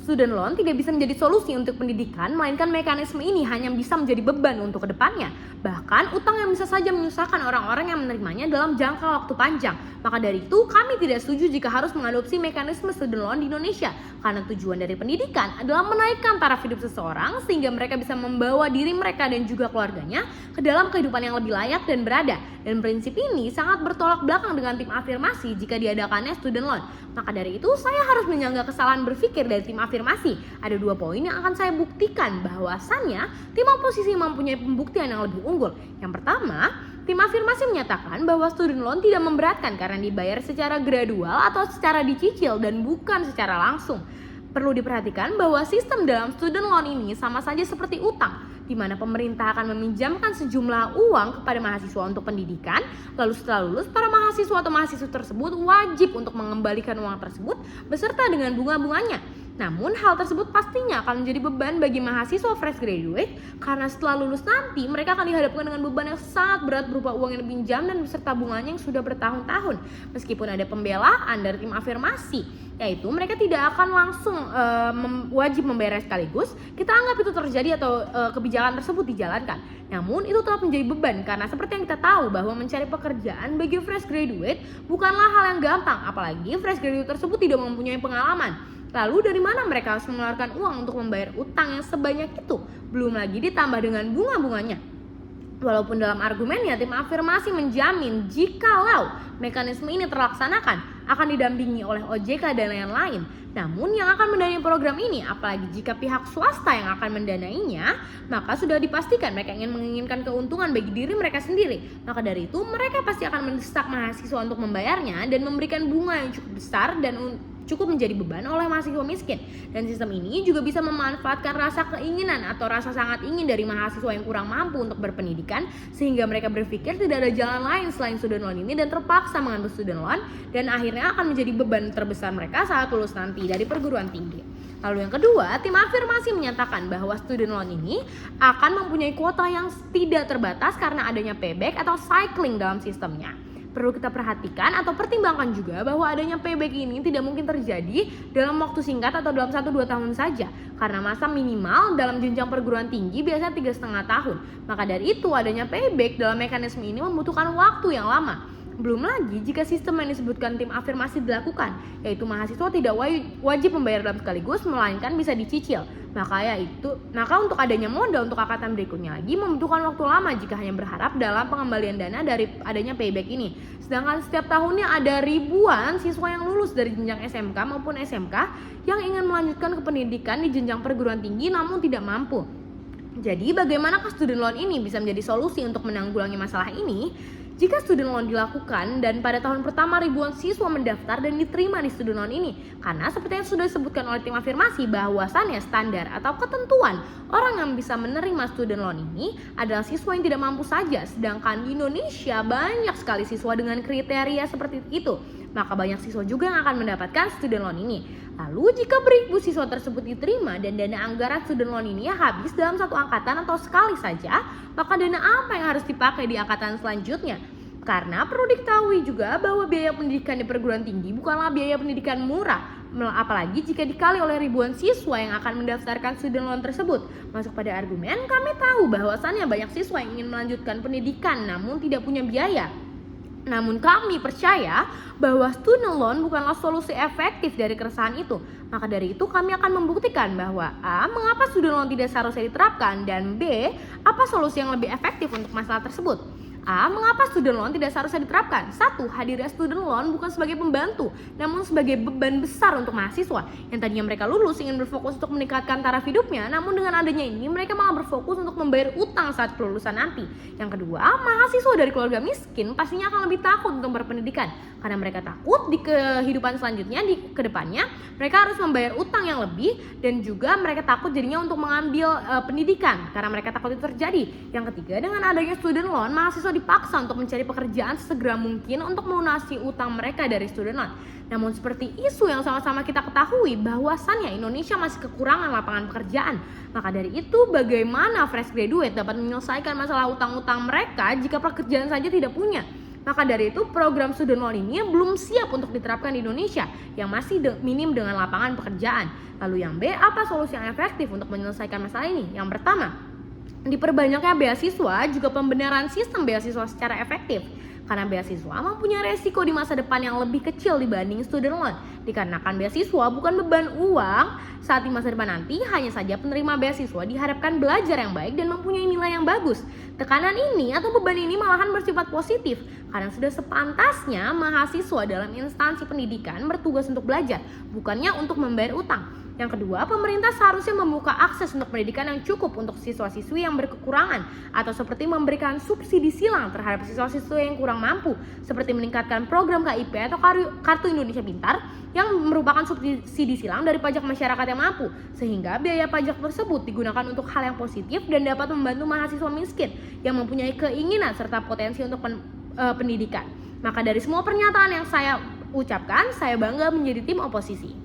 Student loan tidak bisa menjadi solusi untuk pendidikan, melainkan mekanisme ini hanya bisa menjadi beban untuk kedepannya. Bahkan utang yang bisa saja menyusahkan orang-orang yang menerimanya dalam jangka waktu panjang. Maka dari itu kami tidak setuju jika harus mengadopsi mekanisme student loan di Indonesia. Karena tujuan dari pendidikan adalah menaikkan taraf hidup seseorang sehingga mereka bisa membawa diri mereka dan juga keluarganya ke dalam kehidupan yang lebih layak dan berada. Dan prinsip ini sangat bertolak belakang dengan tim afirmasi jika diadakannya student loan. Maka dari itu saya harus menyanggah kesalahan berpikir dari tim afirmasi. Ada 2 poin yang akan saya buktikan bahwasannya tim oposisi mempunyai pembuktian yang lebih unggul. Yang pertama, tim afirmasi menyatakan bahwa student loan tidak memberatkan karena dibayar secara gradual atau secara dicicil dan bukan secara langsung. Perlu diperhatikan bahwa sistem dalam student loan ini sama saja seperti utang, di mana pemerintah akan meminjamkan sejumlah uang kepada mahasiswa untuk pendidikan, lalu setelah lulus para mahasiswa atau mahasiswa tersebut wajib untuk mengembalikan uang tersebut beserta dengan bunga-bunganya. Namun hal tersebut pastinya akan menjadi beban bagi mahasiswa fresh graduate karena setelah lulus nanti mereka akan dihadapkan dengan beban yang sangat berat berupa uang yang dipinjam dan beserta bunganya yang sudah bertahun-tahun. Meskipun ada pembelaan dari tim afirmasi, yaitu mereka tidak akan langsung wajib membayar sekaligus, kita anggap itu terjadi atau kebijakan tersebut dijalankan. Namun itu tetap menjadi beban karena seperti yang kita tahu bahwa mencari pekerjaan bagi fresh graduate bukanlah hal yang gampang, apalagi fresh graduate tersebut tidak mempunyai pengalaman. Lalu dari mana mereka harus mengeluarkan uang untuk membayar utang yang sebanyak itu? Belum lagi ditambah dengan bunga-bunganya. Walaupun dalam argumennya tim afirmasi menjamin jikalau mekanisme ini terlaksanakan akan didampingi oleh OJK dan lain-lain. Namun yang akan mendanai program ini, apalagi jika pihak swasta yang akan mendanainya, maka sudah dipastikan mereka menginginkan keuntungan bagi diri mereka sendiri. Maka dari itu mereka pasti akan mendesak mahasiswa untuk membayarnya dan memberikan bunga yang cukup besar dan cukup menjadi beban oleh mahasiswa miskin. Dan sistem ini juga bisa memanfaatkan rasa keinginan atau rasa sangat ingin dari mahasiswa yang kurang mampu untuk berpendidikan, sehingga mereka berpikir tidak ada jalan lain selain student loan ini dan terpaksa mengambil student loan, dan akhirnya akan menjadi beban terbesar mereka saat lulus nanti dari perguruan tinggi. Lalu yang kedua, tim afirmasi menyatakan bahwa student loan ini akan mempunyai kuota yang tidak terbatas karena adanya payback atau cycling dalam sistemnya. Perlu kita perhatikan atau pertimbangkan juga bahwa adanya payback ini tidak mungkin terjadi dalam waktu singkat atau dalam 1-2 tahun saja, karena masa minimal dalam jenjang perguruan tinggi biasanya 3,5 tahun. Maka dari itu adanya payback dalam mekanisme ini membutuhkan waktu yang lama. Belum lagi jika sistem yang disebutkan tim afirmasi dilakukan, yaitu mahasiswa tidak wajib membayar dalam sekaligus, melainkan bisa dicicil. Maka untuk adanya modal untuk angkatan berikutnya lagi membutuhkan waktu lama jika hanya berharap dalam pengembalian dana dari adanya payback ini. Sedangkan setiap tahunnya ada ribuan siswa yang lulus dari jenjang SMK maupun SMK yang ingin melanjutkan ke pendidikan di jenjang perguruan tinggi namun tidak mampu. Jadi bagaimanakah student loan ini bisa menjadi solusi untuk menanggulangi masalah ini? Jika student loan dilakukan dan pada tahun pertama ribuan siswa mendaftar dan diterima di student loan ini, karena seperti yang sudah disebutkan oleh tim afirmasi bahwasannya standar atau ketentuan orang yang bisa menerima student loan ini adalah siswa yang tidak mampu saja, sedangkan di Indonesia banyak sekali siswa dengan kriteria seperti itu. Maka banyak siswa juga yang akan mendapatkan student loan ini. Lalu jika beribu siswa tersebut diterima dan dana anggaran student loan ini habis dalam satu angkatan atau sekali saja, maka dana apa yang harus dipakai di angkatan selanjutnya? Karena perlu diketahui juga bahwa biaya pendidikan di perguruan tinggi bukanlah biaya pendidikan murah, apalagi jika dikali oleh ribuan siswa yang akan mendaftarkan student loan tersebut. Masuk pada argumen, kami tahu bahwasannya banyak siswa yang ingin melanjutkan pendidikan namun tidak punya biaya. Namun kami percaya bahwa student loan bukanlah solusi efektif dari keresahan itu. Maka dari itu kami akan membuktikan bahwa A. Mengapa student loan tidak seharusnya diterapkan, dan B. Apa solusi yang lebih efektif untuk masalah tersebut. A. Mengapa student loan tidak seharusnya diterapkan? 1. Hadirnya student loan bukan sebagai pembantu, namun sebagai beban besar untuk mahasiswa yang tadinya mereka lulus ingin berfokus untuk meningkatkan taraf hidupnya, namun dengan adanya ini mereka malah berfokus untuk membayar utang saat kelulusan nanti. Yang kedua, mahasiswa dari keluarga miskin pastinya akan lebih takut untuk berpendidikan karena mereka takut di kehidupan selanjutnya, di kedepannya mereka harus membayar utang yang lebih, dan juga mereka takut jadinya untuk mengambil pendidikan karena mereka takut itu terjadi. Yang ketiga, dengan adanya student loan, mahasiswa dipaksa untuk mencari pekerjaan sesegera mungkin untuk melunasi utang mereka dari student loan. Namun seperti isu yang sama-sama kita ketahui bahwasannya Indonesia masih kekurangan lapangan pekerjaan. Maka dari itu bagaimana fresh graduate dapat menyelesaikan masalah utang-utang mereka jika pekerjaan saja tidak punya? Maka dari itu program student loan ini belum siap untuk diterapkan di Indonesia yang masih minim dengan lapangan pekerjaan. Lalu yang B, apa solusi yang efektif untuk menyelesaikan masalah ini? Yang pertama, diperbanyaknya beasiswa juga pembenaran sistem beasiswa secara efektif. Karena beasiswa mempunyai resiko di masa depan yang lebih kecil dibanding student loan. Dikarenakan beasiswa bukan beban uang saat di masa depan nanti, hanya saja penerima beasiswa diharapkan belajar yang baik dan mempunyai nilai yang bagus. Tekanan ini atau beban ini malahan bersifat positif, karena sudah sepantasnya mahasiswa dalam instansi pendidikan bertugas untuk belajar, bukannya untuk membayar utang. Yang kedua, pemerintah seharusnya membuka akses untuk pendidikan yang cukup untuk siswa-siswi yang berkekurangan, atau seperti memberikan subsidi silang terhadap siswa-siswi yang kurang mampu, seperti meningkatkan program KIP atau Kartu Indonesia Pintar yang merupakan subsidi silang dari pajak masyarakat yang mampu, sehingga biaya pajak tersebut digunakan untuk hal yang positif dan dapat membantu mahasiswa miskin yang mempunyai keinginan serta potensi untuk pendidikan. Maka dari semua pernyataan yang saya ucapkan, saya bangga menjadi tim oposisi.